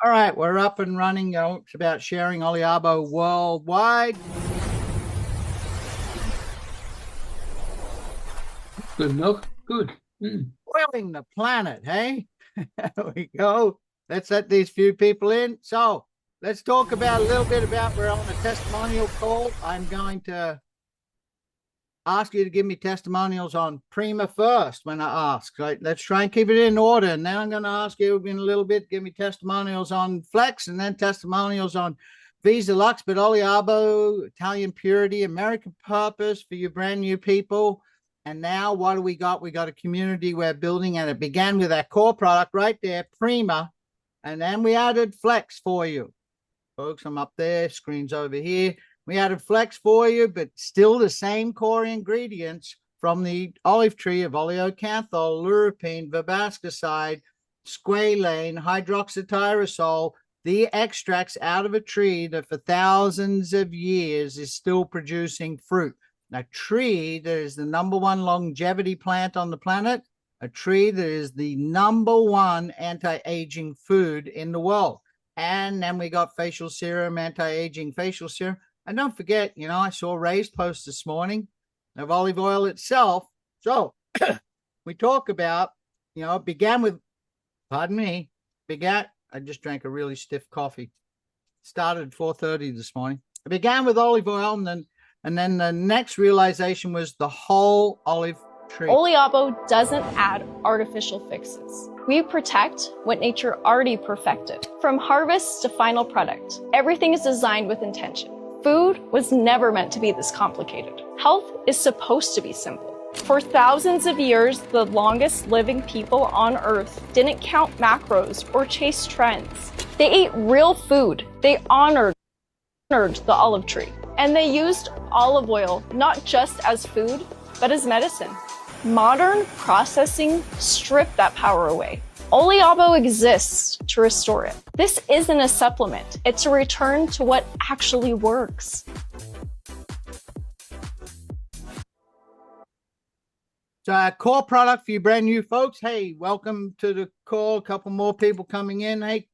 All right, we're up and running. It's about sharing Oliabo worldwide. Good enough. Good. Oiling the planet, hey? There we go. Let's let these few people in. So let's talk about a little bit about, we're on a testimonial call. I'm going to ask you to give me testimonials on Prima first when I ask. Right? Let's try and keep it in order. And then I'm going to ask you in a little bit, give me testimonials on Flex, and then testimonials on Viso, Luxe, but Oliabo, Italian Purity, American Purpose for you brand new people. And now what do we got? We got a community we're building, and it began with our core product right there, Prima. And then we added Flex for you. Folks, I'm up there, screen's over here. We added Flex for you, but still the same core ingredients from the olive tree of oleocanthal, luripine, verbascicide, squalane, hydroxytyrosol, the extracts out of a tree that for thousands of years is still producing fruit. A tree that is the #1 longevity plant on the planet, a tree that is the #1 anti-aging food in the world. And then we got facial serum, anti-aging facial serum. And don't forget, I saw Ray's post this morning of olive oil itself. So we talk about, it began with, I just drank a really stiff coffee. Started at 4:30 this morning. It began with olive oil, and then the next realization was the whole olive tree. Oliabo doesn't add artificial fixes. We protect what nature already perfected. From harvest to final product, everything is designed with intention. Food was never meant to be this complicated. Health is supposed to be simple. For thousands of years, the longest living people on Earth didn't count macros or chase trends. They ate real food. They honored the olive tree. And they used olive oil not just as food, but as medicine. Modern processing stripped that power away. Oliabo exists to restore it. This isn't a supplement. It's a return to what actually works. So our core product for you brand new folks. Hey, welcome to the call. A couple more people coming in. Hey,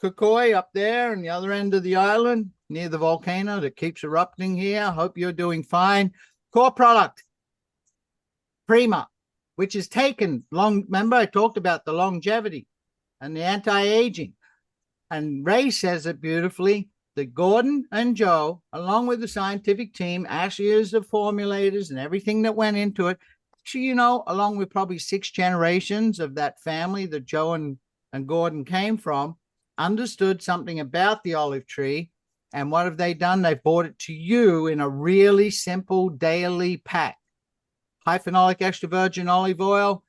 Kukoi up there on the other end of the island near the volcano that keeps erupting here. Hope you're doing fine. Core product, Prima, which is taken long. Remember, I talked about the longevity and the anti-aging. And Ray says it beautifully that Gordon and Joe, along with the scientific team, Ashley is the formulators and everything that went into it. Actually, along with probably 6 generations of that family that Joe and Gordon came from, understood something about the olive tree. And what have they done? They've brought it to you in a really simple daily pack. High phenolic extra virgin olive oil,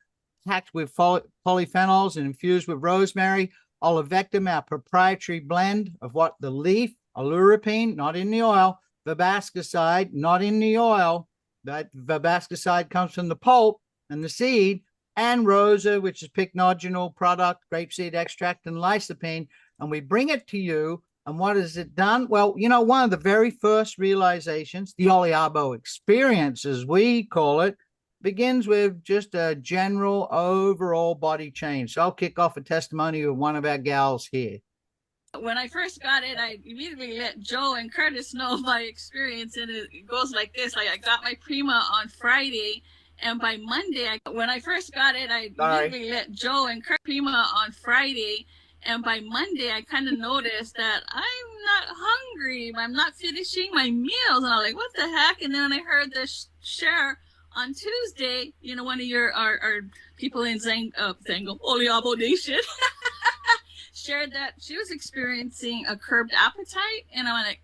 packed with polyphenols and infused with rosemary. Olivectum, our proprietary blend of what the leaf, aluripine, not in the oil, verbascicide, not in the oil. That verbascicide comes from the pulp and the seed, and rosa, which is pycnogenol product, grapeseed extract, and lysopene. And we bring it to you. And what has it done? Well, one of the very first realizations, the Oliabo experience, as we call it, begins with just a general overall body change. So I'll kick off a testimony of one of our gals here. When I first got it, I immediately let Joe and Curtis know my experience, and it goes like this. Like, I got my Prima on Friday, and by Monday, when I first got it, I immediately let Joe and Curtis Prima on Friday, and by Monday, I kind of noticed that I'm not hungry. I'm not finishing my meals, and I'm like, what the heck? And then I heard this share on Tuesday, one of our people in Zango, Oliabo Nation, shared that she was experiencing a curbed appetite, and I'm like,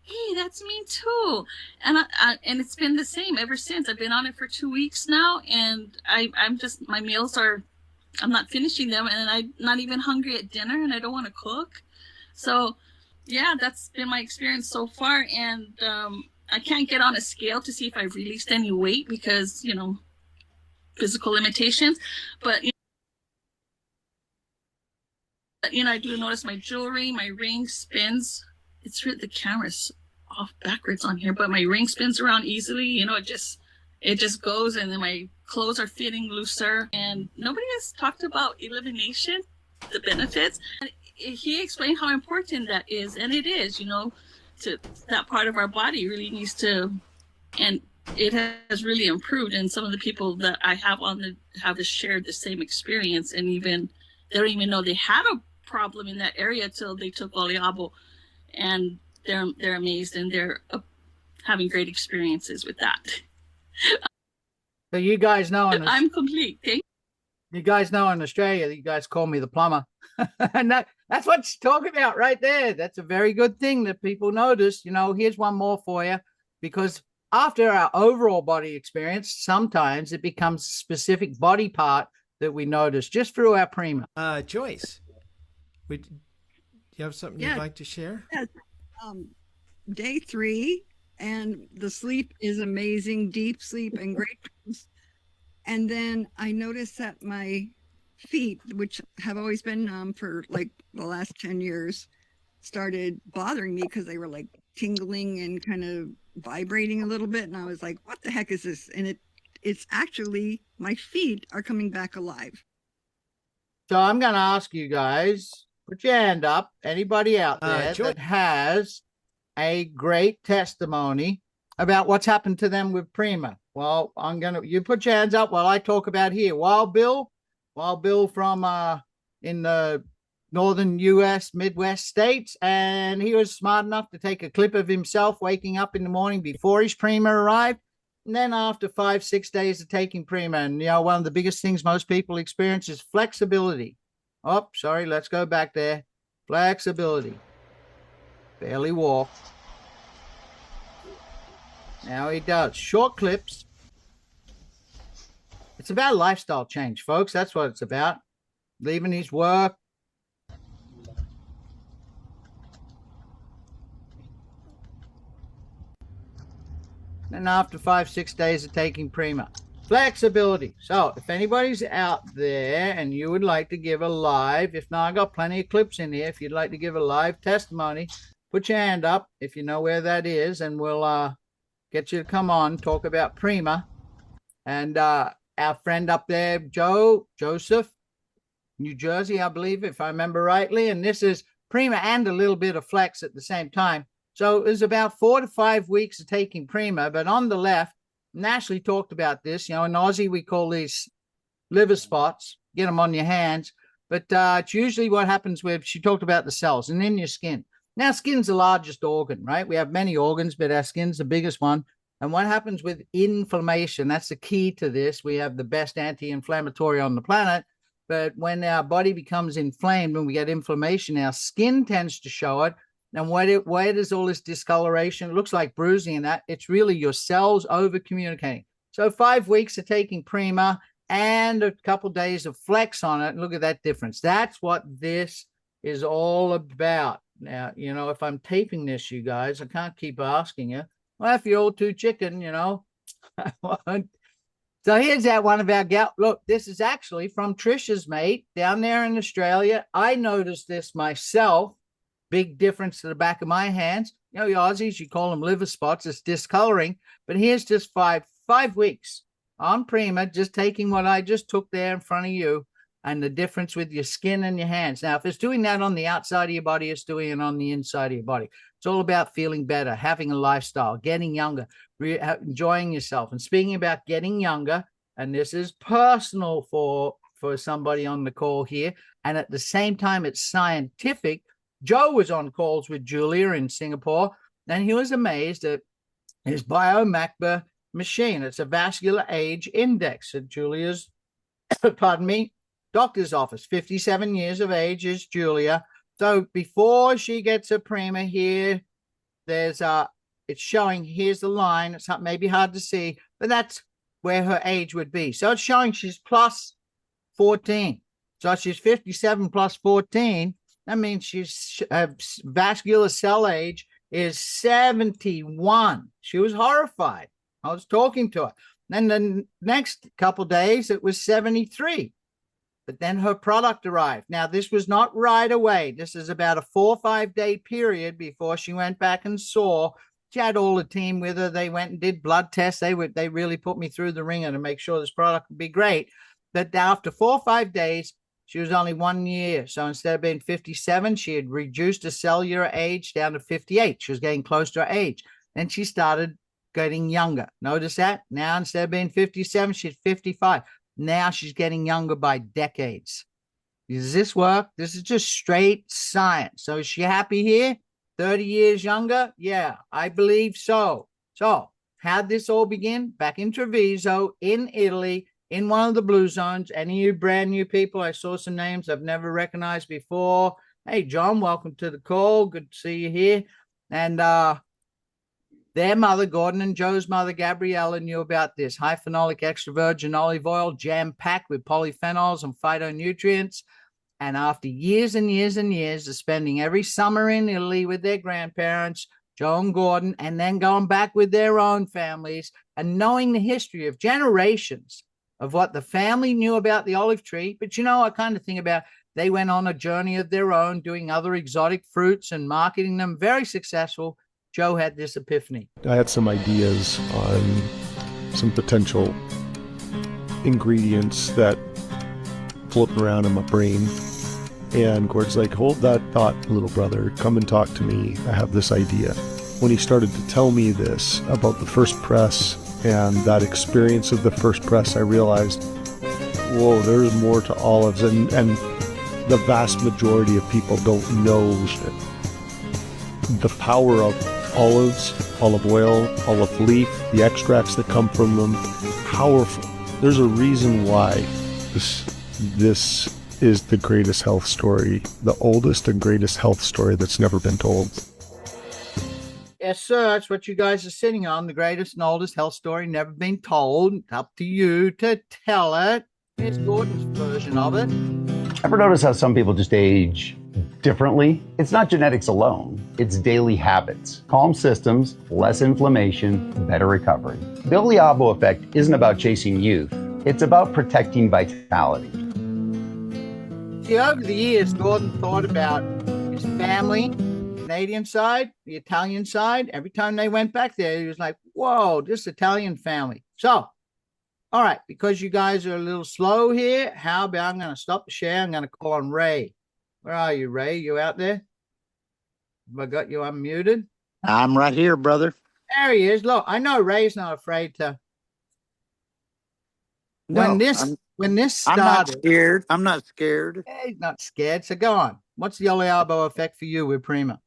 hey, that's me too. And and it's been the same ever since. I've been on it for 2 weeks now, and I'm just, my meals are, I'm not finishing them, and I'm not even hungry at dinner, and I don't want to cook. So yeah, that's been my experience so far. And I can't get on a scale to see if I've released any weight because, physical limitations. But, I do notice my jewelry, my ring spins. It's the camera's off backwards on here, but my ring spins around easily. It just goes, and then my clothes are fitting looser. And nobody has talked about elimination, the benefits. he explained how important that is, and it is, to that part of our body really needs to, and it has really improved. And some of the people that I have shared the same experience, and even they don't even know they had a problem in that area till they took Oliabo, and they're amazed, and they're having great experiences with that. So you guys know, I'm complete. You guys know in Australia, you guys call me the plumber. And that's what you talk about right there. That's a very good thing that people notice. Here's one more for you, because after our overall body experience, sometimes it becomes a specific body part that we notice just through our Prima. Joyce, do you have something you'd like to share? Yes. Day 3, and the sleep is amazing, deep sleep and great. And then I noticed that my feet, which have always been numb for like the last 10 years, started bothering me because they were like tingling and kind of vibrating a little bit. And I was like, what the heck is this? And it's actually my feet are coming back alive. So I'm going to ask you guys, put your hand up. Anybody out there that has a great testimony about what's happened to them with Prima? Well, you put your hands up while I talk about here. Wild Bill from in the northern U.S. Midwest states, and he was smart enough to take a clip of himself waking up in the morning before his Prima arrived, and then after 5-6 days of taking Prima. And one of the biggest things most people experience is flexibility. Oh, sorry, let's go back there. Flexibility. Barely walk. Now he does. Short clips. It's about lifestyle change, folks. That's what it's about. Leaving his work. And after 5-6 days of taking Prima. Flexibility. So if anybody's out there and you would like to give a live, if not, I got plenty of clips in here. If you'd like to give a live testimony, put your hand up if you know where that is, and we'll get you to come on, talk about Prima. And our friend up there, Joseph, New Jersey, I believe, if I remember rightly. And this is Prima and a little bit of Flex at the same time. So it was about 4 to 5 weeks of taking Prima. But on the left, Ashley talked about this. In Aussie, we call these liver spots. Get them on your hands. But it's usually what happens with, she talked about the cells and in your skin. Now, skin's the largest organ, right? We have many organs, but our skin's the biggest one. And what happens with inflammation, that's the key to this. We have the best anti-inflammatory on the planet. But when our body becomes inflamed, when we get inflammation, our skin tends to show it. And where does all this discoloration? It looks like bruising and that. It's really your cells over-communicating. So 5 weeks of taking Prima and a couple of days of Flex on it. Look at that difference. That's what this is all about. Now, if I'm taping this, you guys, I can't keep asking you. Well, if you're all too chicken, So here's that one of our gal. Look, this is actually from Trisha's mate down there in Australia. I noticed this myself. Big difference to the back of my hands. You Aussies, you call them liver spots. It's discoloring. But here's just five weeks on Prima, just taking what I just took there in front of you, and the difference with your skin and your hands. Now, if it's doing that on the outside of your body, it's doing it on the inside of your body. It's all about feeling better, having a lifestyle, getting younger, enjoying yourself. And speaking about getting younger, and this is personal for somebody on the call here, and at the same time, it's scientific. Joe was on calls with Julia in Singapore, and he was amazed at his BioMacba machine. It's a vascular age index at Julia's, doctor's office. 57 years of age is Julia. So before she gets her Prima here, it's showing, here's the line. It's maybe hard to see, but that's where her age would be. So it's showing she's plus 14. So she's 57 plus 14. That means she's vascular cell age is 71. She was horrified. I was talking to her. Then the next couple days, it was 73. But then her product arrived. Now, this was not right away. This is about a 4 or 5 day period before she went back and saw. She had all the team with her. They went and did blood tests. They really put me through the ringer to make sure this product would be great. But after 4 or 5 days, She was only 1 year. So instead of being 57, she had reduced her cellular age down to 58. She was getting close to her age. Then she started getting younger. Notice that? Now, instead of being 57, she's 55. Now she's getting younger by decades. Does this work? This is just straight science. So is she happy here? 30 years younger? Yeah, I believe so. So how'd this all begin? Back in Treviso, in Italy, in one of the blue zones. Any of you brand new people, I saw some names I've never recognized before. Hey, John, welcome to the call. Good to see you here. And their mother, Gordon and Joe's mother, Gabriella, knew about this. High phenolic extra virgin olive oil, jam-packed with polyphenols and phytonutrients. And after years and years and years of spending every summer in Italy with their grandparents, Joe and Gordon, and then going back with their own families and knowing the history of generations of what the family knew about the olive tree. But, you know, I kind of think about they went on a journey of their own, doing other exotic fruits and marketing them, very successful. Joe had this epiphany. I had some ideas on some potential ingredients that floating around in my brain. And Gord's like, hold that thought, little brother. Come and talk to me. I have this idea. When he started to tell me this about the first press and that experience of the first press, I realized, whoa, there's more to olives. And the vast majority of people don't know the power of olives, olive oil, olive leaf, the extracts that come from them. Powerful. There's a reason why this is the greatest health story, the oldest and greatest health story that's never been told. Yes, sir. That's what you guys are sitting on, the greatest and oldest health story never been told. It's up to you to tell it. Here's Gordon's version of it. Ever notice how some people just age differently? It's not genetics alone. It's daily habits. Calm systems, less inflammation, better recovery. The Oliabo effect isn't about chasing youth. It's about protecting vitality. See, over the years, Gordon thought about his family, Canadian side, the Italian side. Every time they went back there, he was like, whoa, this Italian family. So, all right, because you guys are a little slow here, how about I'm going to stop the share. I'm going to call on Ray. Where are you, Ray? You out there? Have I got you unmuted? I'm right here, brother. There he is. Look, I know Ray's not afraid to. No, when this started, I'm not scared. I'm not scared. He's not scared. So go on. What's the Oliabo effect for you with Prima?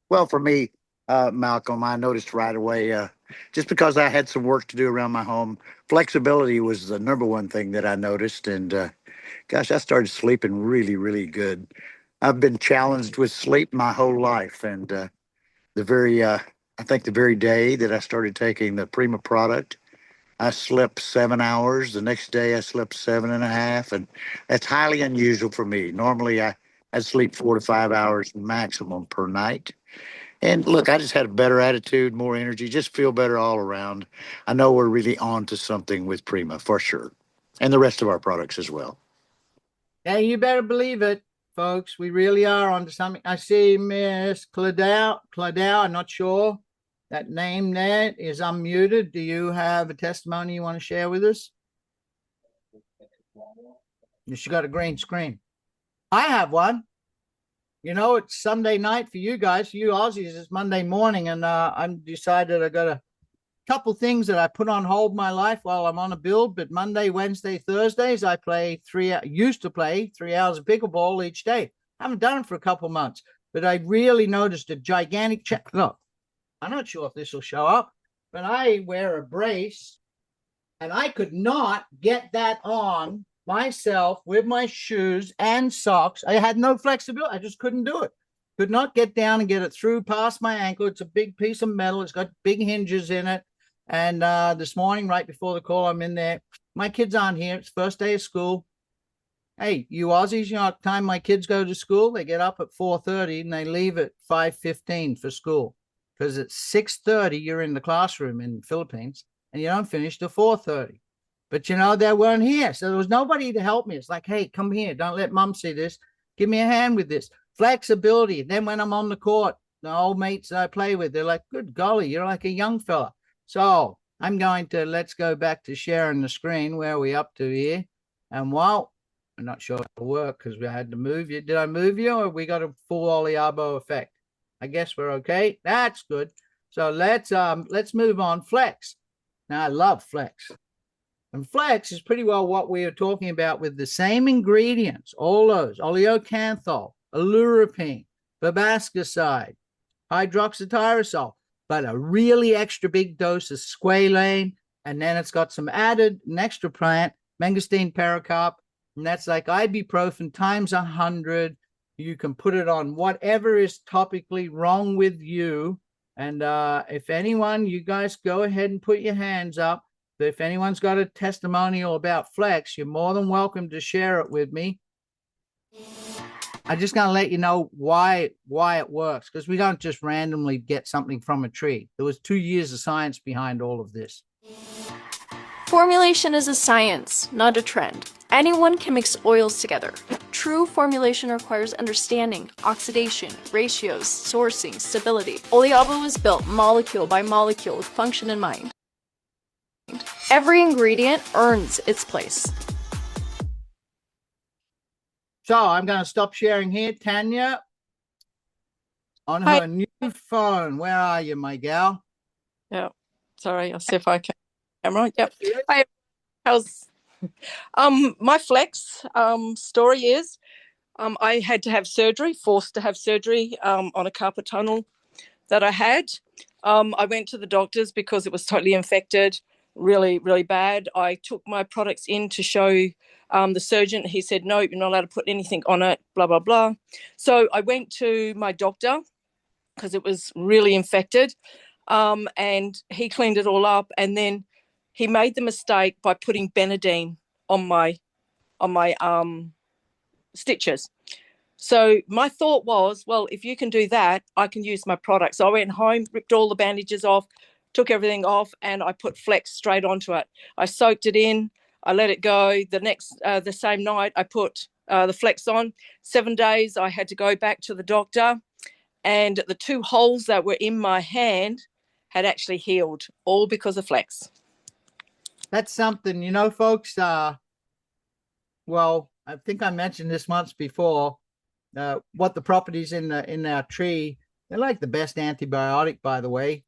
Well, for me, Malcolm, I noticed right away, just because I had some work to do around my home, flexibility was the number one thing that I noticed. And gosh, I started sleeping really, really good. I've been challenged with sleep my whole life. And I think the very day that I started taking the Prima product, I slept 7 hours. The next day I slept 7.5. And that's highly unusual for me. Normally I sleep 4 to 5 hours maximum per night. And look, I just had a better attitude, more energy, just feel better all around. I know we're really on to something with Prima for sure. And the rest of our products as well. Yeah, you better believe it, folks. We really are on to something. I see Miss Claudel, I'm not sure. That name there is unmuted. Do you have a testimony you want to share with us? She got a green screen. I have one. You know, it's Sunday night for you guys. For you Aussies, it's Monday morning, and I'm decided I got a couple things that I put on hold my life while I'm on a build. But Monday, Wednesday, Thursdays, I used to play 3 hours of pickleball each day. I haven't done it for a couple months, but I really noticed a gigantic check. Look, I'm not sure if this will show up, but I wear a brace, and I could not get that on myself with my shoes and socks. I had no flexibility. I just couldn't do it. Could not get down and get it through past my ankle. It's a big piece of metal. It's got big hinges in it. And this morning, right before the call, I'm in there. My kids aren't here. It's first day of school. Hey, you Aussies, you know what time my kids go to school? They get up at 4:30 and they leave at 5:15 for school. Because at 6:30, you're in the classroom in the Philippines, and you don't finish till 4:30. But, you know, they weren't here. So there was nobody to help me. It's like, hey, come here. Don't let mom see this. Give me a hand with this. Flexibility. Then when I'm on the court, the old mates that I play with, they're like, good golly, you're like a young fella. So let's go back to sharing the screen. Where are we up to here? And while I'm not sure it'll work because we had to move you. Did I move you, or we got a full Oliabo effect? I guess we're okay. That's good. So let's move on. Flex. Now I love Flex. And Flex is pretty well what we are talking about, with the same ingredients, all those: oleocanthal, alurapine, babascicide, hydroxytyrosol, but a really extra big dose of squalane. And then it's got some added, an extra plant, mangosteen pericarp, and that's like ibuprofen times 100. You can put it on whatever is topically wrong with you. And if anyone, you guys go ahead and put your hands up. If anyone's got a testimonial about Flex, you're more than welcome to share it with me. I'm just going to let you know why it works, because we don't just randomly get something from a tree. There was 2 years of science behind all of this. Formulation is a science, not a trend. Anyone can mix oils together. True formulation requires understanding, oxidation, ratios, sourcing, stability. Oliabo is built molecule by molecule with function in mind. Every ingredient earns its place. So I'm going to stop sharing here. Tanya, on her new phone. Where are you, my gal? Yeah, sorry, I'll see if I can. Camera. Yep. Hi. How's my Flex story is I had to have surgery, forced to have surgery on a carpal tunnel that I had. I went to the doctors because it was totally infected, really, really bad. I took my products in to show the surgeon. He said, no, you're not allowed to put anything on it, blah, blah, blah. So I went to my doctor because it was really infected, and he cleaned it all up. And then he made the mistake by putting Benadine on my stitches. So my thought was, well, if you can do that, I can use my product. So I went home, ripped all the bandages off, took everything off, and I put Flex straight onto it. I soaked it in, I let it go. The same night, I put the Flex on. 7 days, I had to go back to the doctor, and the 2 holes that were in my hand had actually healed, all because of Flex. That's something, you know, folks. Well, I think I mentioned this once before. What the properties in our tree, they're like the best antibiotic, by the way.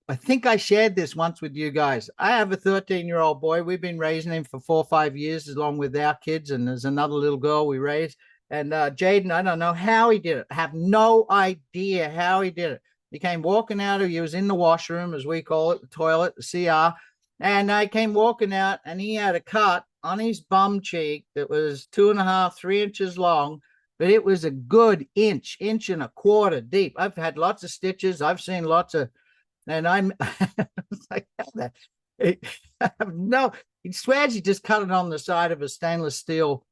I think I shared this once with you guys. I have a 13-year-old boy. We've been raising him for 4 or 5 years, along with our kids, and there's another little girl we raised. And Jaden, I don't know how he did it. I have no idea how he did it. He came walking out he was in the washroom, as we call it, the toilet, the CR. And I came walking out, and he had a cut on his bum cheek that was 2.5, 3 inches long, but it was a good inch and a quarter deep. I've had lots of stitches. I've seen lots of, and I'm like, no, he swears he just cut it on the side of a stainless steel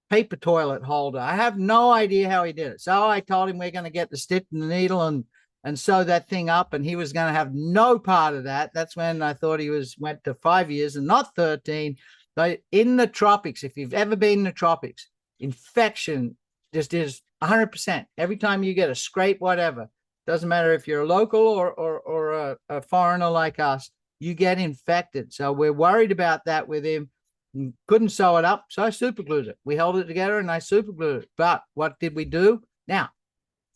paper toilet holder. I have no idea how he did it. So I told him we're going to get the stitch and the needle and sew that thing up, and he was going to have no part of that. That's when I thought he went to 5 years and not 13. But in the tropics, if you've ever been in the tropics, infection just is 100%. Every time you get a scrape, whatever, doesn't matter if you're a local or a foreigner like us, you get infected. So we're worried about that with him. Couldn't sew it up, so I superglued it. We held it together and I superglued it. But what did we do? Now,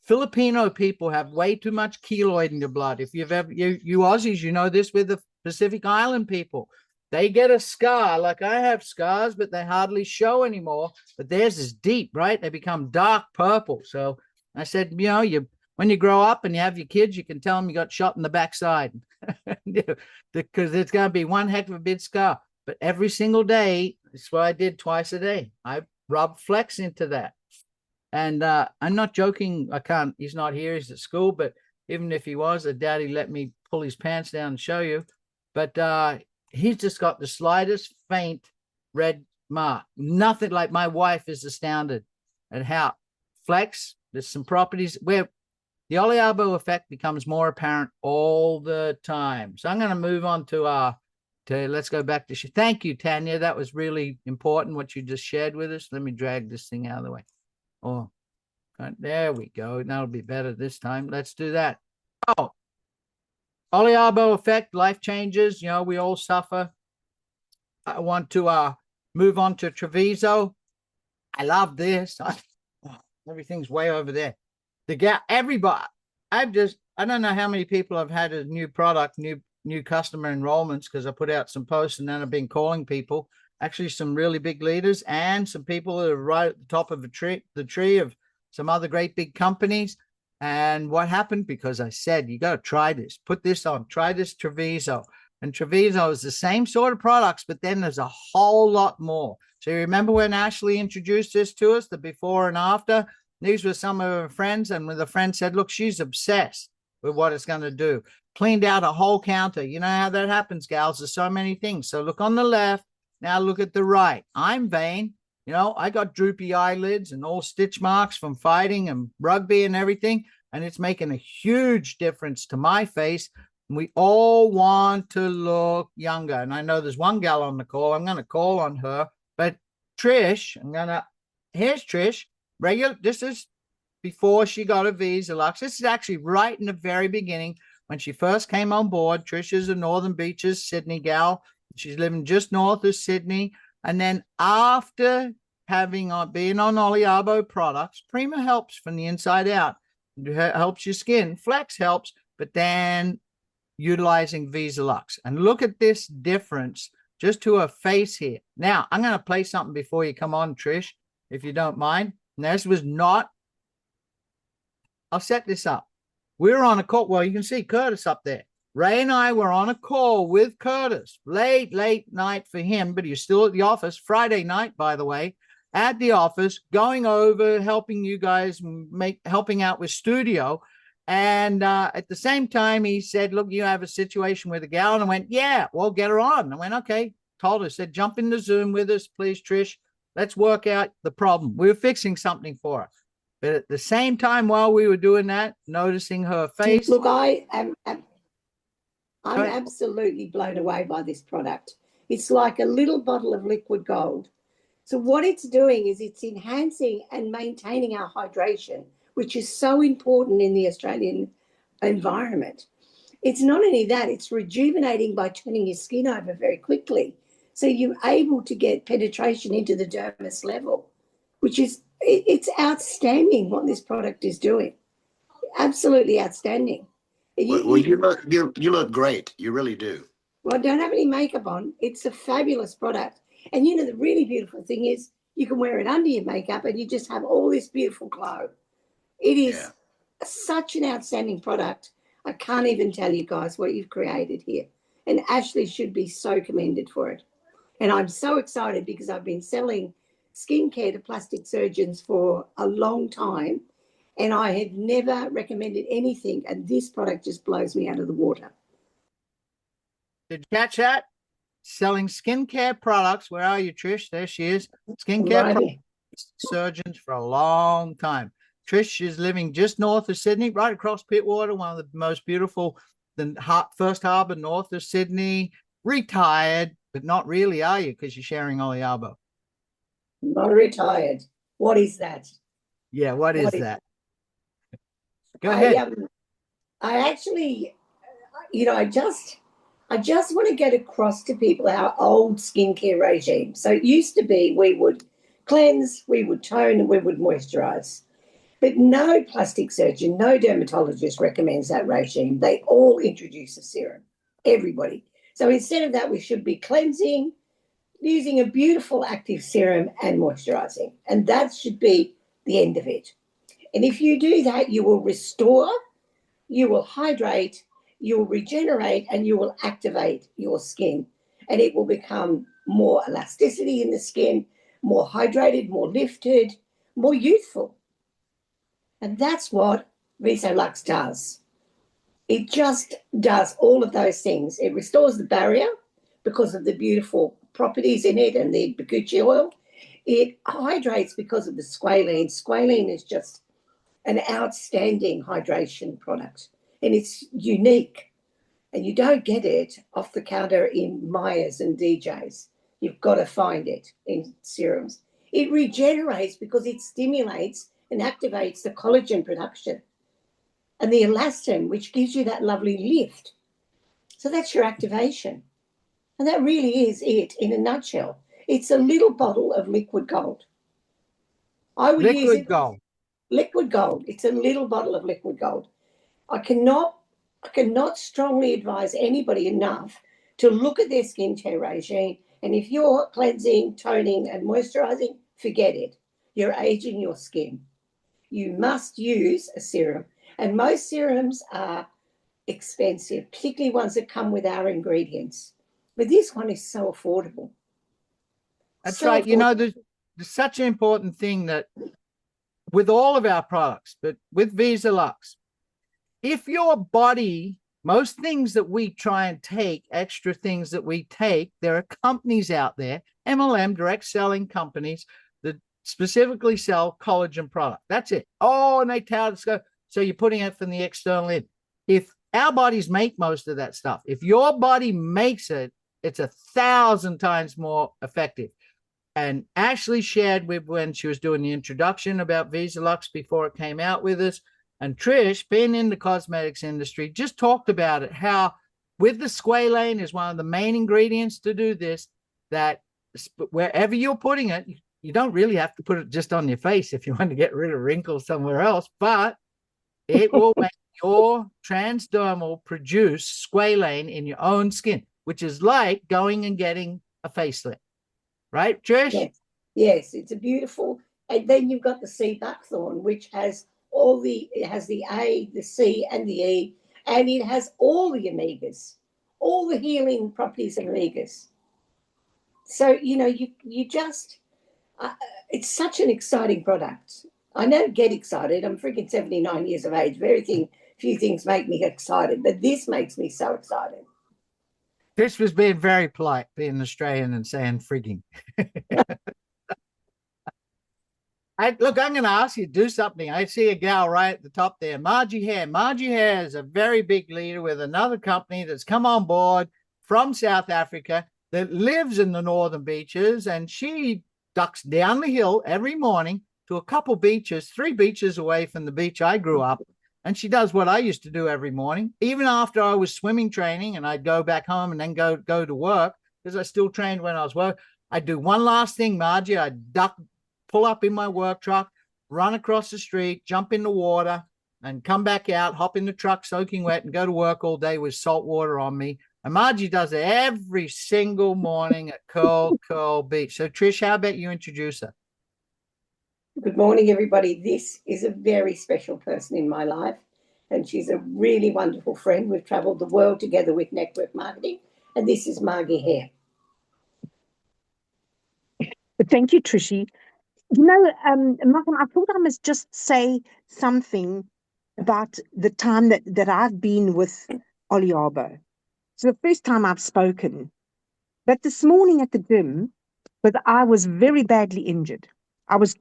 Filipino people have way too much keloid in your blood. If you've ever, you Aussies, you know this with the Pacific Island people. They get a scar, like I have scars, but they hardly show anymore. But theirs is deep, right? They become dark purple. So I said, you know, when you grow up and you have your kids, you can tell them you got shot in the backside because it's going to be one heck of a big scar. But every single day, that's what I did twice a day. I rubbed Flex into that. And I'm not joking. I can't, he's not here. He's at school. But even if he was, Daddy let me pull his pants down and show you. But he's just got the slightest faint red mark. Nothing. Like my wife is astounded at how Flex, there's some properties where the Oliabo effect becomes more apparent all the time. So I'm going to move on to let's go back to, thank you, Tanya. That was really important what you just shared with us. Let me drag this thing out of the way. Oh, there we go. That'll be better this time. Let's do that. Oh, Oliabo effect, life changes. You know, we all suffer. I want to Move on to Treviso. I love this. Everything's way over there. Everybody, I don't know how many people I've had a new product, new customer enrollments, because I put out some posts and then I've been calling people, actually some really big leaders and some people that are right at the top of the tree of some other great big companies. And what happened? Because I said, you got to try this, put this on, try this Treviso. And Treviso is the same sort of products, but then there's a whole lot more. So you remember when Ashley introduced this to us, the before and after? These were some of her friends, and when the friend said, look, she's obsessed with what it's going to do. Cleaned out a whole counter. You know how that happens, gals. There's so many things. So look on the left. Now look at the right. I'm vain. You know, I got droopy eyelids and all stitch marks from fighting and rugby and everything, and it's making a huge difference to my face. We all want to look younger. And I know there's one gal on the call. I'm going to call on her. But Trish, here's Trish. This is before she got a Visa Luxe. This is actually right in the very beginning when she first came on board. Trish is a Northern Beaches, Sydney gal. She's living just north of Sydney. And then after having been on Oliabo products, Prima helps from the inside out. It helps your skin. Flex helps, but then utilizing Visa Luxe. And look at this difference just to her face here. Now, I'm going to play something before you come on, Trish, if you don't mind. Now, this was not, I'll set this up. We're on a call. Well, you can see Curtis up there. Ray and I were on a call with Curtis, late night for him, but he's still at the office. Friday night, by the way, at the office, going over, helping you guys, helping out with studio. And at the same time, he said, look, you have a situation with a gal. And I went, yeah, well, get her on. I went, okay. Told her, said, jump in the Zoom with us, please, Trish. Let's work out the problem. We were fixing something for her. But at the same time, while we were doing that, noticing her face. Look, I'm absolutely blown away by this product. It's like a little bottle of liquid gold. So what it's doing is it's enhancing and maintaining our hydration, which is so important in the Australian environment. It's not only that, it's rejuvenating by turning your skin over very quickly. So you're able to get penetration into the dermis level, which is, it's outstanding what this product is doing. Absolutely outstanding. Well, you look great. You really do. Well, don't have any makeup on. It's a fabulous product. And you know, the really beautiful thing is you can wear it under your makeup and you just have all this beautiful glow. It is such an outstanding product. I can't even tell you guys what you've created here. And Ashley should be so commended for it. And I'm so excited because I've been selling skincare to plastic surgeons for a long time. And I had never recommended anything. And this product just blows me out of the water. Did you catch that? Selling skincare products. Where are you, Trish? There she is. Skincare products, surgeons for a long time. Trish is living just north of Sydney, right across Pittwater, one of the most beautiful, the first harbour north of Sydney. Retired, but not really, are you? Because you're sharing Oliabo. Not retired. What is that? Yeah, what is that? Go ahead. I actually, you know, I just want to get across to people our old skincare regime. So it used to be we would cleanse, we would tone, and we would moisturize. But no plastic surgeon, no dermatologist recommends that regime. They all introduce a serum, everybody. So instead of that, we should be cleansing, using a beautiful active serum and moisturizing. And that should be the end of it. And if you do that, you will restore, you will hydrate, you will regenerate, and you will activate your skin. And it will become more elasticity in the skin, more hydrated, more lifted, more youthful. And that's what Viso Luxe does. It just does all of those things. It restores the barrier because of the beautiful properties in it and the bakuchi oil. It hydrates because of the squalene. Squalene is just an outstanding hydration product, and it's unique. And you don't get it off the counter in Myers and DJs. You've got to find it in serums. It regenerates because it stimulates and activates the collagen production and the elastin, which gives you that lovely lift. So that's your activation. And that really is it in a nutshell. It's a little bottle of liquid gold. I would use Liquid it. gold. Liquid gold. It's a little bottle of liquid gold. I cannot strongly advise anybody enough to look at their skincare regime. And if you're cleansing, toning, and moisturizing, forget it. You're aging your skin. You must use a serum. And most serums are expensive, particularly ones that come with our ingredients. But this one is so affordable. That's So right. You know, affordable. there's such an important thing that with all of our products, but with Viso Luxe, if your body, most things that we try and take, extra things that we take, there are companies out there, MLM, direct selling companies, that specifically sell collagen product. That's it. Oh, and they tout it. So you're putting it from the external in. If our bodies make most of that stuff, if your body makes it, it's 1,000 times more effective. And Ashley shared with when she was doing the introduction about Viso Luxe before it came out with us. And Trish, being in the cosmetics industry, just talked about it, how with the squalane is one of the main ingredients to do this, that wherever you're putting it, you don't really have to put it just on your face if you want to get rid of wrinkles somewhere else, but it will make your transdermal produce squalane in your own skin, which is like going and getting a facelift. Right, Trish? Yes. Yes, it's a beautiful. And then you've got the sea buckthorn, which has it has the A, the C, and the E, and it has all the omegas, all the healing properties of omegas. So, you know, you just, it's such an exciting product. I don't get excited. I'm freaking 79 years of age. Few things make me excited, but this makes me so excited. Trish was being very polite, being Australian and saying frigging. Look, I'm going to ask you to do something. I see a gal right at the top there, Margie Hare. Margie Hare is a very big leader with another company that's come on board from South Africa that lives in the northern beaches, and she ducks down the hill every morning to a couple beaches, 3 beaches away from the beach I grew up. And she does what I used to do every morning, even after I was swimming training, and I'd go back home and then go to work, because I still trained when I was working. I'd do one last thing, Margie. I'd pull up in my work truck, run across the street, jump in the water, and come back out, hop in the truck soaking wet, and go to work all day with salt water on me. And Margie does it every single morning at Curl Beach. So, Trish, how about you introduce her? Good morning, everybody. This is a very special person in my life, and she's a really wonderful friend. We've traveled the world together with network marketing, and this is Margie Hare. Thank you, Trishy. You know, Malcolm, I thought I must just say something about the time that I've been with Oliabo. It's the first time I've spoken. But this morning at the gym, but I was very badly injured. I was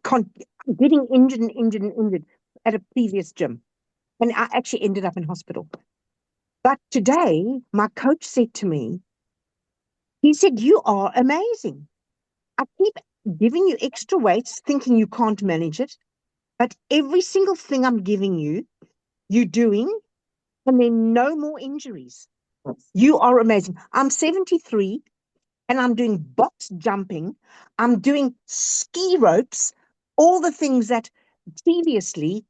getting injured at a previous gym. And I actually ended up in hospital. But today, my coach said to me, he said, "You are amazing. I keep giving you extra weights, thinking you can't manage it. But every single thing I'm giving you, you're doing, and then no more injuries. You are amazing. I'm 73, and I'm doing box jumping. I'm doing ski ropes, all the things that previously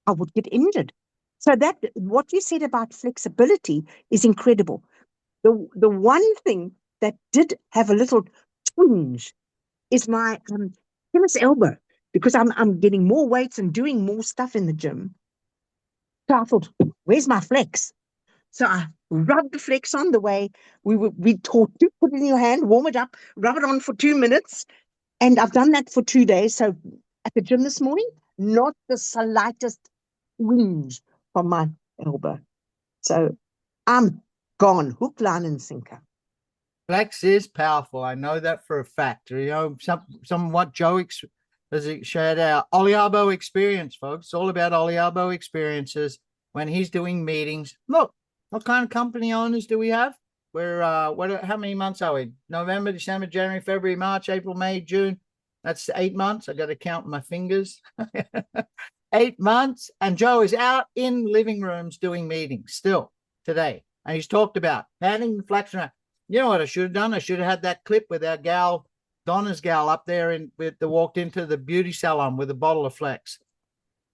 I would get injured." So that what you said about flexibility is incredible. The one thing that did have a little twinge is my tennis elbow, because I'm getting more weights and doing more stuff in the gym. So I thought, where's my flex? So I rubbed the flex on the way we taught you. Put it in your hand, warm it up, rub it on for 2 minutes. And I've done that for 2 days. So at the gym this morning, not the slightest twinge from my elbow. So I'm gone, hook, line, and sinker. Flex is powerful. I know that for a fact. You know, some what Joe has shared our Oliabo experience, folks. It's all about Oliabo experiences when he's doing meetings. Look, what kind of company owners do we have? We're how many months are we? November, December, January, February, March, April, May, June. That's 8 months. I got to count my fingers. 8 months. And Joe is out in living rooms doing meetings still today. And he's talked about panning and flexion. You know what I should have done? I should have had that clip with our gal Donna's gal up there that walked into the beauty salon with a bottle of Flex.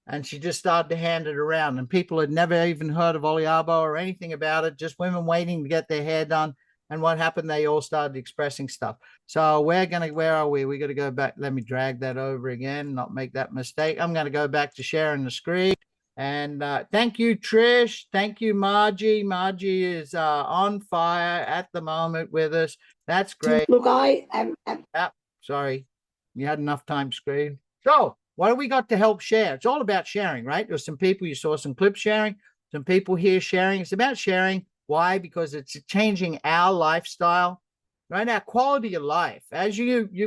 And she just started to hand it around. And people had never even heard of Oliabo or anything about it, just women waiting to get their hair done. And what happened? They all started expressing stuff. So where are we? We got to go back. Let me drag that over again, not make that mistake. I'm going to go back to sharing the screen. And thank you, Trish. Thank you, Margie. Margie is on fire at the moment with us. That's great. Look, I am. Sorry. You had enough time screen. So what do we got to help share? It's all about sharing, right? There's some people, you saw some clips sharing, some people here sharing. It's about sharing. Why? Because it's changing our lifestyle, right? Our quality of life. As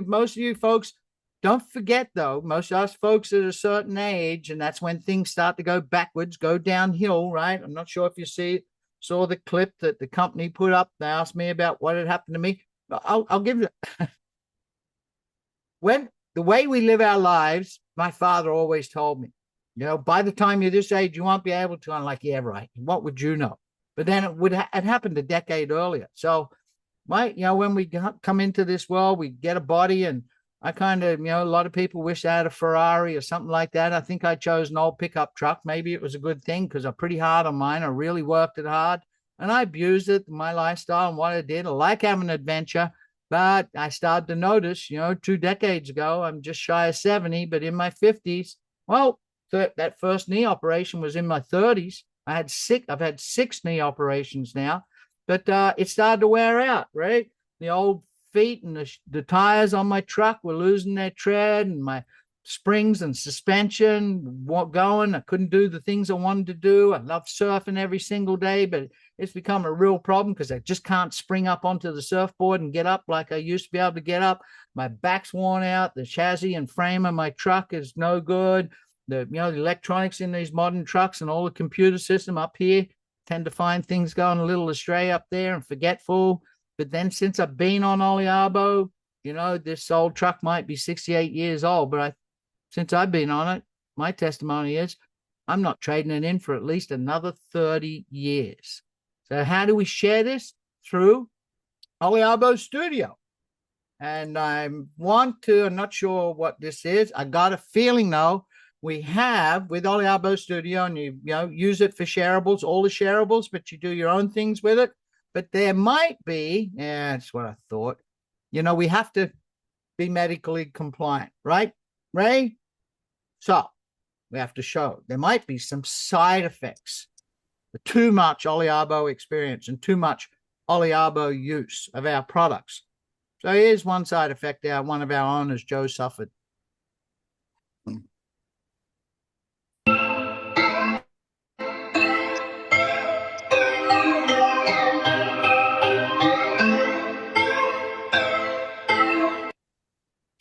most of you folks, don't forget though, most of us folks at a certain age, and that's when things start to go backwards, go downhill, right? I'm not sure if you saw the clip that the company put up. They asked me about what had happened to me. I'll give you when the way we live our lives, my father always told me, by the time you're this age, you won't be able to. I'm like, yeah, right. What would you know? But then it happened a decade earlier. So when we come into this world, we get a body, and I kind of, a lot of people wish they had a Ferrari or something like that. I think I chose an old pickup truck. Maybe it was a good thing because I'm pretty hard on mine. I really worked it hard and I abused it, my lifestyle and what I did. I like having an adventure, but I started to notice, 2 decades ago, I'm just shy of 70, but in my 50s, well, that first knee operation was in my 30s. I've had 6 knee operations now, but it started to wear out, right? The old feet and the tires on my truck were losing their tread, and my springs and suspension weren't going. I couldn't do the things I wanted to do. I love surfing every single day, but it's become a real problem because I just can't spring up onto the surfboard and get up like I used to be able to get up. My back's worn out. The chassis and frame of my truck is no good. The electronics in these modern trucks and all the computer system up here tend to find things going a little astray up there and forgetful. But then since I've been on Oliabo, this old truck might be 68 years old, but since I've been on it, my testimony is I'm not trading it in for at least another 30 years. So how do we share this? Through Oliabo Studio. And I'm not sure what this is. I got a feeling though, we have with Oliabo Studio, and you use it for shareables, all the shareables, but you do your own things with it. But there might be, that's what I thought, we have to be medically compliant, right, Ray? So we have to show there might be some side effects, too much Oliabo experience and too much Oliabo use of our products. So here's one side effect one of our owners, Joe, suffered.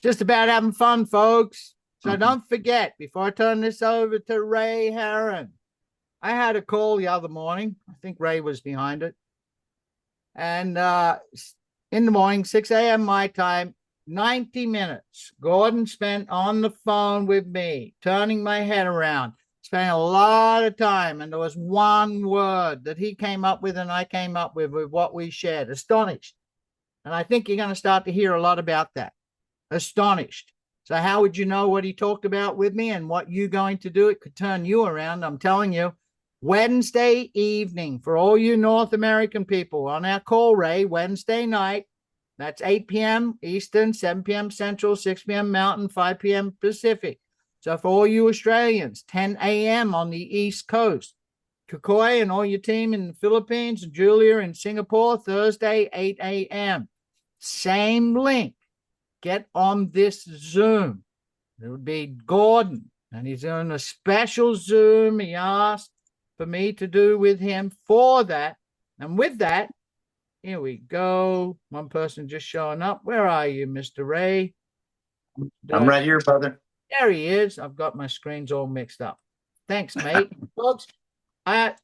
Just about having fun, folks. So don't forget, before I turn this over to Ray Herron, I had a call the other morning. I think Ray was behind it. And in the morning, 6 a.m. my time, 90 minutes. Gordon spent on the phone with me, turning my head around, spending a lot of time. And there was one word that he came up with and I came up with what we shared: astonished. And I think you're going to start to hear a lot about that. Astonished. So how would you know what he talked about with me and what you're going to do? It could turn you around. I'm telling you, Wednesday evening for all you North American people on our call, Ray, Wednesday night. That's 8 p.m. Eastern, 7 p.m. Central, 6 p.m. Mountain, 5 p.m. Pacific. So for all you Australians, 10 a.m. on the East Coast. Kukoi and all your team in the Philippines, and Julia in Singapore, Thursday, 8 a.m. Same link. Get on this Zoom. It would be Gordon, and he's on a special Zoom he asked for me to do with him for that. And with that, here we go. One person just showing up. Where are you, Mr. Ray? I'm right here, brother. There he is. I've got my screens all mixed up. Thanks, mate. Folks, I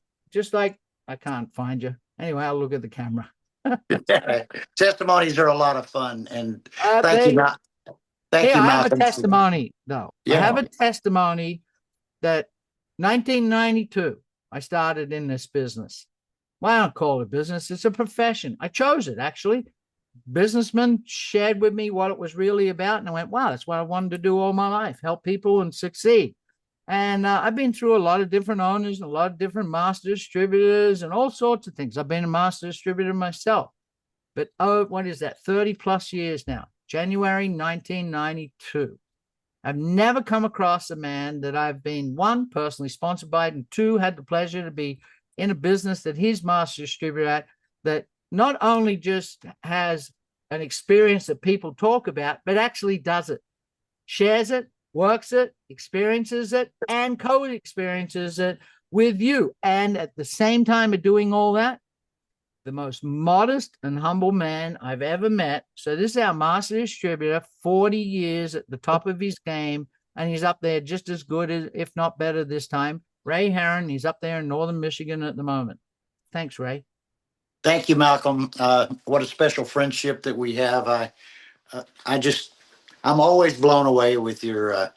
can't find you. Anyway, I'll look at the camera. Testimonies are a lot of fun, and thank you, Malcolm. I have a testimony, though. Yeah. I have a testimony that 1992, I started in this business. Well, I don't call it a business. It's a profession. I chose it, actually. businessman shared with me what it was really about. And I went, wow, that's what I wanted to do all my life, help people and succeed. And I've been through a lot of different owners and a lot of different master distributors and all sorts of things. I've been a master distributor myself. But what is that? 30 plus years now, January 1992. I've never come across a man that I've been, one, personally sponsored by, and two, had the pleasure to be in a business that he's master distributor at, that not only just has an experience that people talk about, but actually does it, shares it, works it, experiences it, and co-experiences it with you. And at the same time of doing all that, the most modest and humble man I've ever met. So this is our master distributor, 40 years at the top of his game, and he's up there just as good as, if not better this time. Ray Herron, he's up there in northern Michigan at the moment. Thanks, Ray. Thank you, Malcolm. What a special friendship that we have. I'm always blown away with your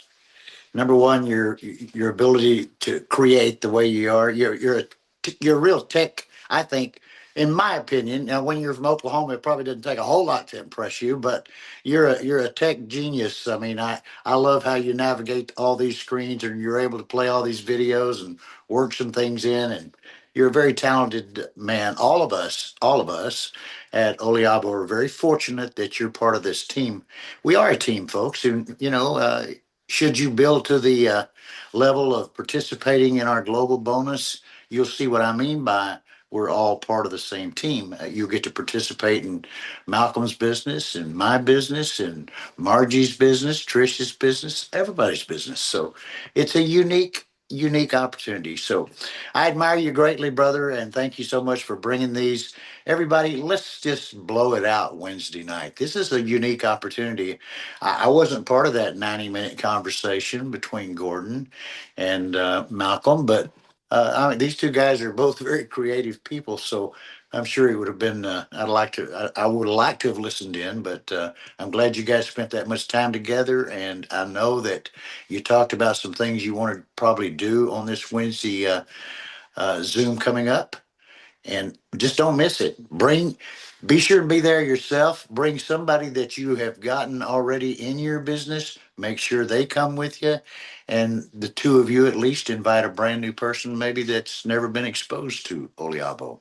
number one, your ability to create the way you are. You're a real tech, I think, in my opinion. Now, when you're from Oklahoma, it probably doesn't take a whole lot to impress you, but you're a tech genius. I mean, I love how you navigate all these screens and you're able to play all these videos and work some things in, and you're a very talented man. All of us at Oliabo are very fortunate that you're part of this team. We are a team, folks, and should you build to the level of participating in our global bonus, you'll see what I mean by we're all part of the same team. You get to participate in Malcolm's business and my business and Margie's business, Trish's business, everybody's business. So it's a unique opportunity. So I admire you greatly, brother, and thank you so much for bringing these. Everybody, let's just blow it out Wednesday night. This is a unique opportunity. I wasn't part of that 90-minute conversation between Gordon and Malcolm, but these two guys are both very creative people, so I'm sure it would have been. I would have liked to have listened in, but I'm glad you guys spent that much time together, and I know that you talked about some things you want to probably do on this Wednesday Zoom coming up, and just don't miss it. Be sure to be there yourself. Bring somebody that you have gotten already in your business. Make sure they come with you. And the two of you at least invite a brand new person, maybe that's never been exposed to Oliabo.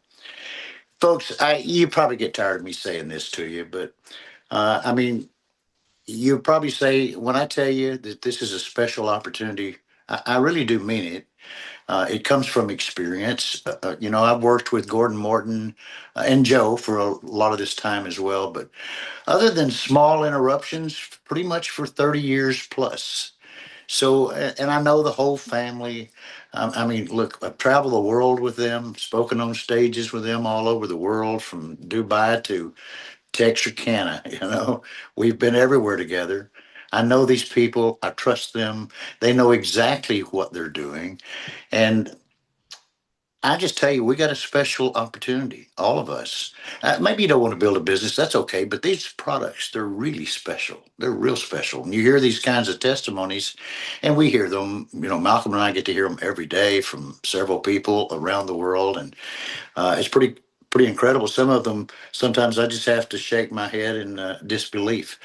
Folks, you probably get tired of me saying this to you, but I mean, you probably say, when I tell you that this is a special opportunity, I really do mean it. It comes from experience. I've worked with Gordon Morton and Joe for a lot of this time as well, but other than small interruptions, pretty much for 30 years plus. So, and I know the whole family. I mean, look, I've traveled the world with them, spoken on stages with them all over the world, from Dubai to Texarkana. We've been everywhere together. I know these people. I trust them. They know exactly what they're doing. And I just tell you, we got a special opportunity, all of us. Maybe you don't want to build a business, that's okay, but these products, they're really special. They're real special. And you hear these kinds of testimonies, and we hear them. Malcolm and I get to hear them every day from several people around the world, and it's pretty incredible. Some of them, sometimes I just have to shake my head in disbelief.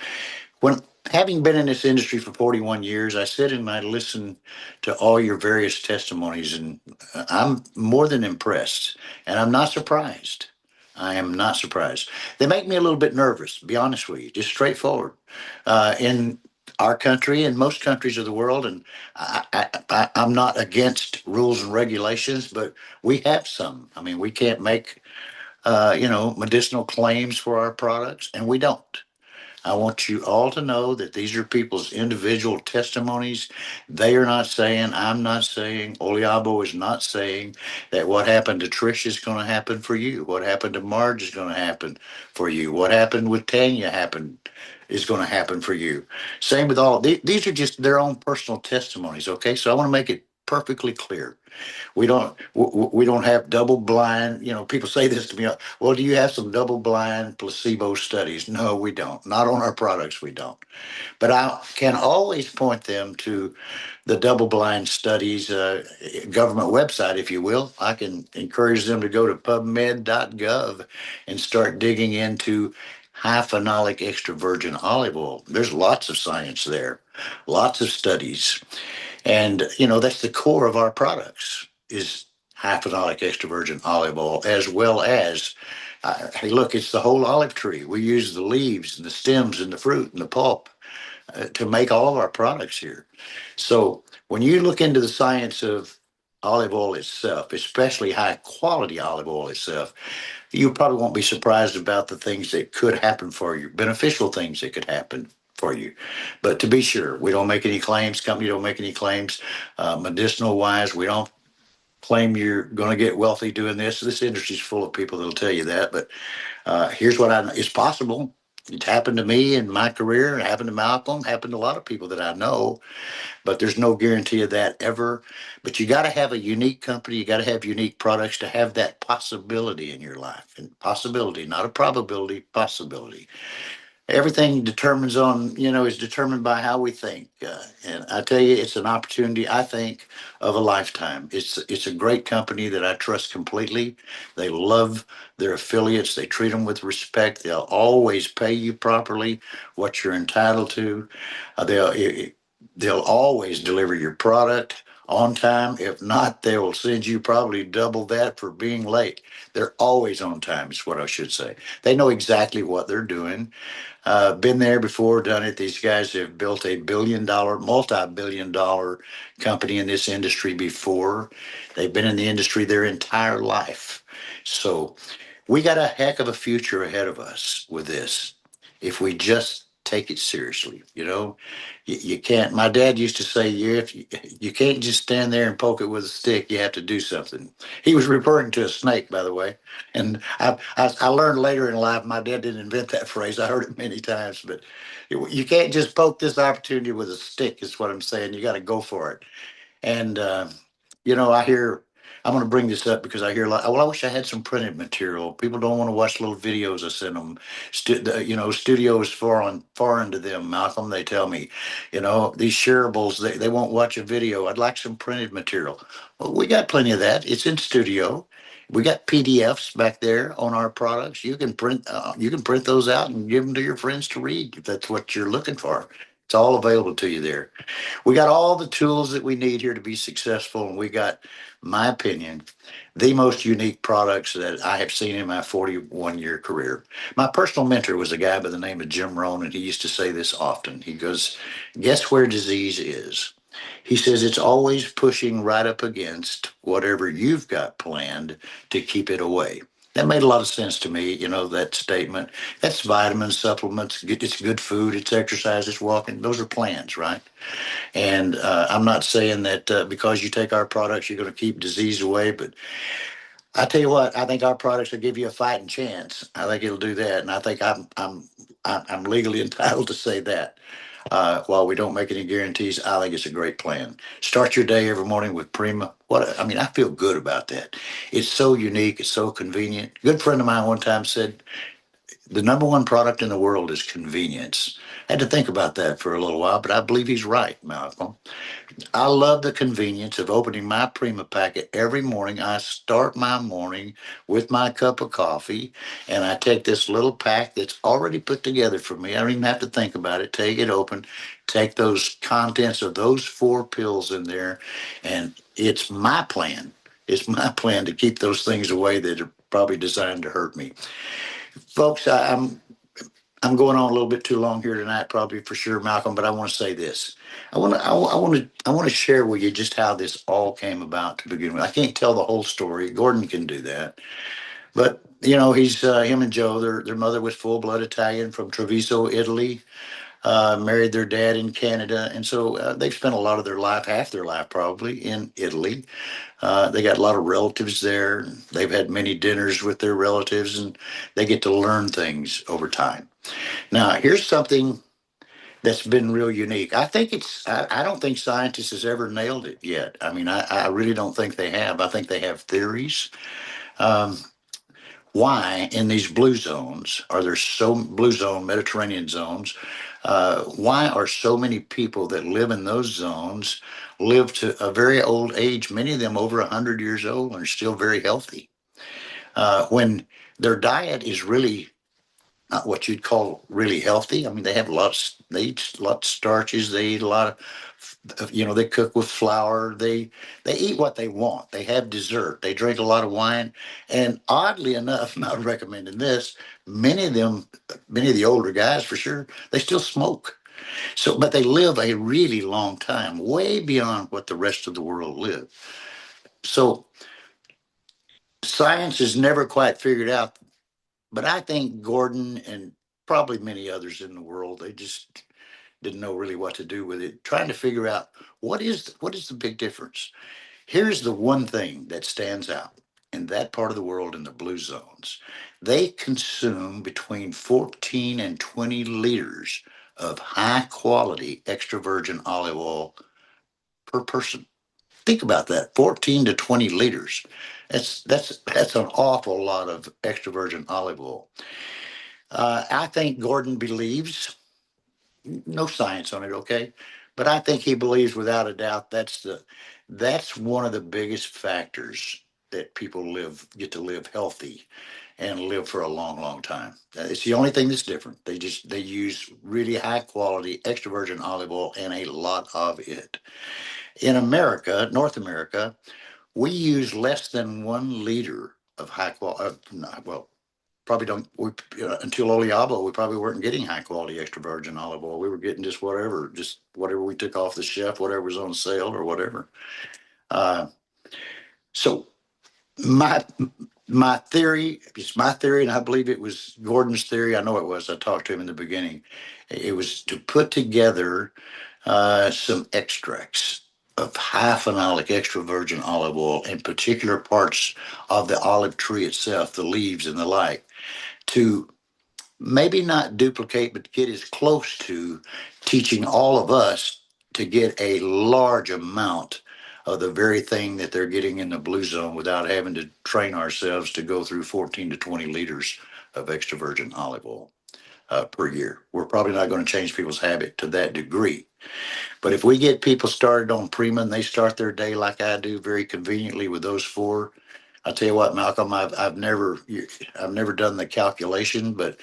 When Having been in this industry for 41 years, I sit and I listen to all your various testimonies, and I'm more than impressed, and I'm not surprised. I am not surprised. They make me a little bit nervous, to be honest with you, just straightforward. In our country and most countries of the world, and I'm not against rules and regulations, but we have some. I mean, we can't make, medicinal claims for our products, and we don't. I want you all to know that these are people's individual testimonies. They are not saying, I'm not saying, Oliabo is not saying that what happened to Trish is going to happen for you. What happened to Marge is going to happen for you. What happened with Tanya is going to happen for you. Same with these are just their own personal testimonies. Okay. So I want to make it perfectly clear. We don't have double blind. People say this to me. Well, do you have some double blind placebo studies? No, we don't. Not on our products, we don't. But I can always point them to the double blind studies government website, if you will. I can encourage them to go to pubmed.gov and start digging into high phenolic extra virgin olive oil. There's lots of science there, lots of studies. And, that's the core of our products is high phenolic extra virgin olive oil, as well as, hey, look, it's the whole olive tree. We use the leaves and the stems and the fruit and the pulp to make all of our products here. So when you look into the science of olive oil itself, especially high quality olive oil itself, you probably won't be surprised about the things that could happen for you, beneficial things that could happen for you. But to be sure, we don't make any claims. Company don't make any claims. Medicinal wise, we don't claim you're going to get wealthy doing this. This industry is full of people that'll tell you that. But here's what I know. It's possible. It's happened to me in my career. It happened to Malcolm. Happened to a lot of people that I know. But there's no guarantee of that ever. But you got to have a unique company. You got to have unique products to have that possibility in your life. And possibility, not a probability, possibility. Everything is determined by how we think. And I tell you, it's an opportunity, I think, of a lifetime. It's a great company that I trust completely. They love their affiliates. They treat them with respect. They'll always pay you properly what you're entitled to. They'll always deliver your product on time. If not, they will send you probably double that for being late. They're always on time, is what I should say. They know exactly what they're doing. Been there before, done it. These guys have built a multi-billion-dollar company in this industry before. They've been in the industry their entire life. So we got a heck of a future ahead of us with this if we just take it seriously. You can't. My dad used to say, you can't just stand there and poke it with a stick. You have to do something. He was referring to a snake, by the way. And I learned later in life, my dad didn't invent that phrase. I heard it many times, but you can't just poke this opportunity with a stick is what I'm saying. You got to go for it. And, I'm going to bring this up because I hear a lot. Well, I wish I had some printed material. People don't want to watch little videos I send them. Studio is foreign to them, Malcolm. They tell me, these shareables, they won't watch a video. I'd like some printed material. Well, we got plenty of that. It's in studio. We got PDFs back there on our products. You can print those out and give them to your friends to read if that's what you're looking for. It's all available to you there. We got all the tools that we need here to be successful, and we got, my opinion, the most unique products that I have seen in my 41-year career. My personal mentor was a guy by the name of Jim Rohn, and he used to say this often. He goes, guess where disease is? He says it's always pushing right up against whatever you've got planned to keep it away. That made a lot of sense to me, that statement. That's vitamins, supplements, it's good food, it's exercise, it's walking. Those are plans, right? And I'm not saying that because you take our products, you're going to keep disease away. But I tell you what, I think our products will give you a fighting chance. I think it'll do that, and I think I'm legally entitled to say that. While we don't make any guarantees, I think it's a great plan. Start your day every morning with Prima. I feel good about that. It's so unique. It's so convenient. A good friend of mine one time said, the number one product in the world is convenience. I had to think about that for a little while, but I believe he's right, Malcolm. I love the convenience of opening my Prima packet every morning. I start my morning with my cup of coffee, and I take this little pack that's already put together for me. I don't even have to think about it. Take it open, take those contents of those 4 pills in there, and it's my plan. It's my plan to keep those things away that are probably designed to hurt me. Folks, I'm going on a little bit too long here tonight, probably for sure, Malcolm. But I want to say this. I want to share with you just how this all came about to begin with. I can't tell the whole story. Gordon can do that. But he's him and Joe. Their mother was full blood Italian from Treviso, Italy. Married their dad in Canada, and so they've spent a lot of their life, half their life probably, in Italy. They got a lot of relatives there. They've had many dinners with their relatives, and they get to learn things over time. Now, here's something that's been real unique. I don't think scientists has ever nailed it yet. I really don't think they have. I think they have theories. Um, why in these blue zones are there so blue zone Mediterranean zones? Why are so many people that live in those zones live to a very old age? Many of them over 100 years old and are still very healthy. When their diet is really not what you'd call really healthy. I mean, they eat a lot of starches. They eat a lot of, they cook with flour. They eat what they want. They have dessert. They drink a lot of wine. And oddly enough, not recommending this, many of the older guys for sure, they still smoke. So, but they live a really long time, way beyond what the rest of the world live. So science has never quite figured out, but I think Gordon and probably many others in the world, they just didn't know really what to do with it, trying to figure out what is the big difference. Here's the one thing that stands out in that part of the world, in the blue zones. They consume between 14 and 20 liters of high quality extra virgin olive oil per person. Think about that, 14 to 20 liters. That's an awful lot of extra virgin olive oil. I think Gordon believes, no science on it, okay, but I think he believes without a doubt that's one of the biggest factors that people get to live healthy and live for a long, long time. It's the only thing that's different. They use really high quality extra virgin olive oil and a lot of it. In America, North America, we use less than 1 liter of high quality. Well, probably don't. Until Oliabo, we probably weren't getting high quality extra virgin olive oil. We were getting just whatever we took off the shelf, whatever was on sale, or whatever. So my theory, it's my theory, and I believe it was Gordon's theory. I know it was. I talked to him in the beginning. It was to put together some extracts of high phenolic extra virgin olive oil in particular parts of the olive tree itself, the leaves and the like, to maybe not duplicate, but get as close to teaching all of us to get a large amount of the very thing that they're getting in the blue zone without having to train ourselves to go through 14 to 20 liters of extra virgin olive oil per year. We're probably not going to change people's habit to that degree. But if we get people started on Prima and they start their day like I do, very conveniently with those four, I'll tell you what, Malcolm, I've never done the calculation, but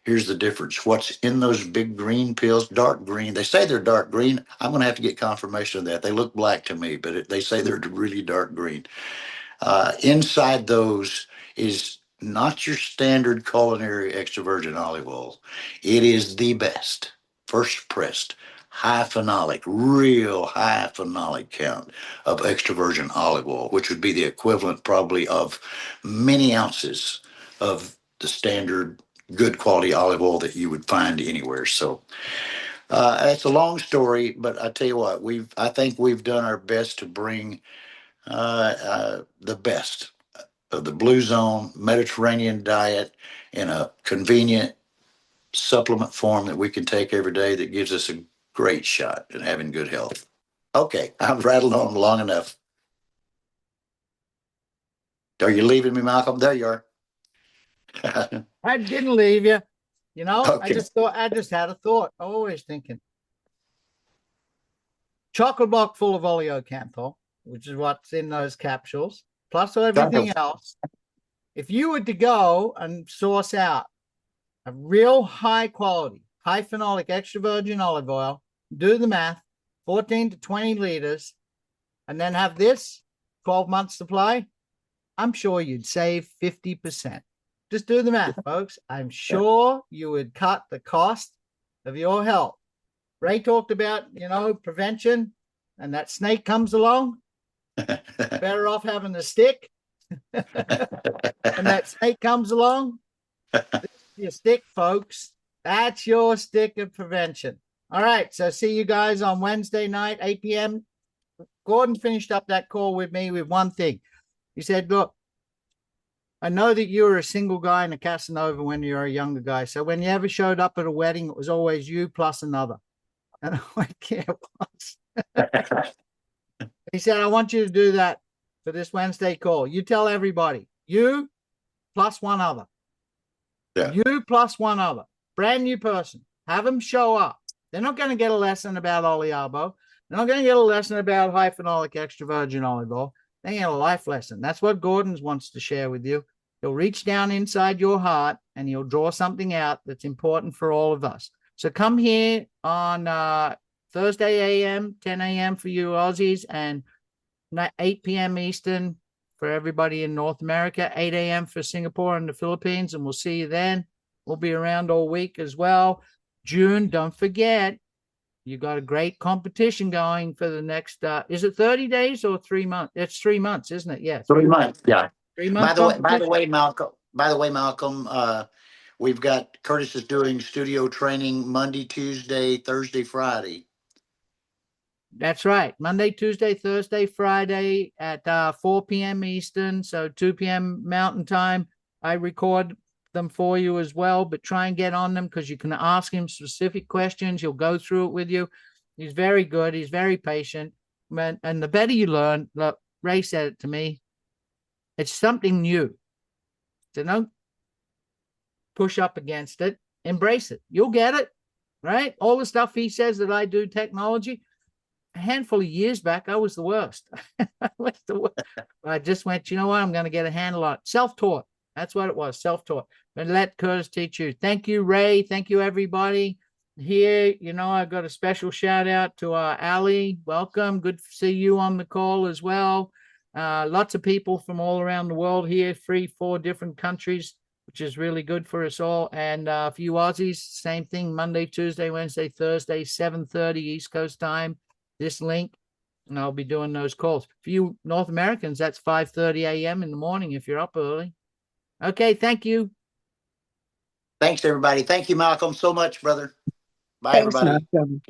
here's the difference. What's in those big green pills, dark green? They say they're dark green. I'm going to have to get confirmation of that. They look black to me, but they say they're really dark green. Inside those is not your standard culinary extra virgin olive oil. It is the best, first pressed, high phenolic, real high phenolic count of extra virgin olive oil, which would be the equivalent probably of many ounces of the standard good quality olive oil that you would find anywhere. So it's a long story, but I tell you what, I think we've done our best to bring the best of the Blue Zone Mediterranean diet in a convenient supplement form that we can take every day that gives us a great shot at having good health. Okay, I've rattled on long enough. Are you leaving me, Malcolm? There you are. I didn't leave you. Okay. I just had a thought. Always thinking. Chocolate block full of oleocanthal, which is what's in those capsules, plus everything else. If you were to go and source out a real high quality, high phenolic extra virgin olive oil, do the math, 14 to 20 liters, and then have this 12 months supply, I'm sure you'd save 50%. Just do the math, folks. I'm sure you would cut the cost of your health. Ray talked about, prevention, and that snake comes along. Better off having the stick. And that snake comes along. This is your stick, folks. That's your stick of prevention. All right. So see you guys on Wednesday night, 8 p.m. Gordon finished up that call with me with one thing. He said, look, I know that you were a single guy in a Casanova when you were a younger guy. So when you ever showed up at a wedding, it was always you plus another. And I went, yeah, it was. He said, I want you to do that for this Wednesday call. You tell everybody, you plus one other. Yeah. You plus one other. Brand new person. Have them show up. They're not going to get a lesson about Oliabo. They're not going to get a lesson about high phenolic extra virgin olive oil. They get a life lesson. That's what Gordon's wants to share with you. He'll reach down inside your heart and he'll draw something out that's important for all of us. So come here on Thursday a.m., 10 a.m. for you Aussies, and 8 p.m. Eastern for everybody in North America, 8 a.m. for Singapore and the Philippines, and we'll see you then. We'll be around all week as well. June, don't forget, you got a great competition going for the next, is it 30 days or 3 months? It's 3 months, isn't it? Yeah. 3 months. Yeah. 3 months. By the way, Malcolm, we've got Curtis is doing studio training Monday, Tuesday, Thursday, Friday. That's right. Monday, Tuesday, Thursday, Friday at 4 p.m. Eastern, so 2 p.m. Mountain Time. I record them for you as well, but try and get on them because you can ask him specific questions. He'll go through it with you. He's very good. He's very patient. And the better you learn, look, Ray said it to me, it's something new. So don't push up against it. Embrace it. You'll get it, right? All the stuff he says that I do, technology, a handful of years back, I was the worst. I just went, you know what? I'm going to get a handle on it. Self-taught. That's what it was, self-taught. And let Curtis teach you. Thank you, Ray. Thank you, everybody. Here, you know, I've got a special shout out to Ali. Welcome. Good to see you on the call as well. Lots of people from all around the world here, 3-4 different countries, which is really good for us all. And for you Aussies, same thing, Monday, Tuesday, Wednesday, Thursday, 7:30 East Coast time. This link, and I'll be doing those calls. For you North Americans, that's 5:30 a.m. in the morning if you're up early. Okay, thank you. Thanks, everybody. Thank you, Malcolm, so much, brother. Bye, Thanks, everybody. Malcolm.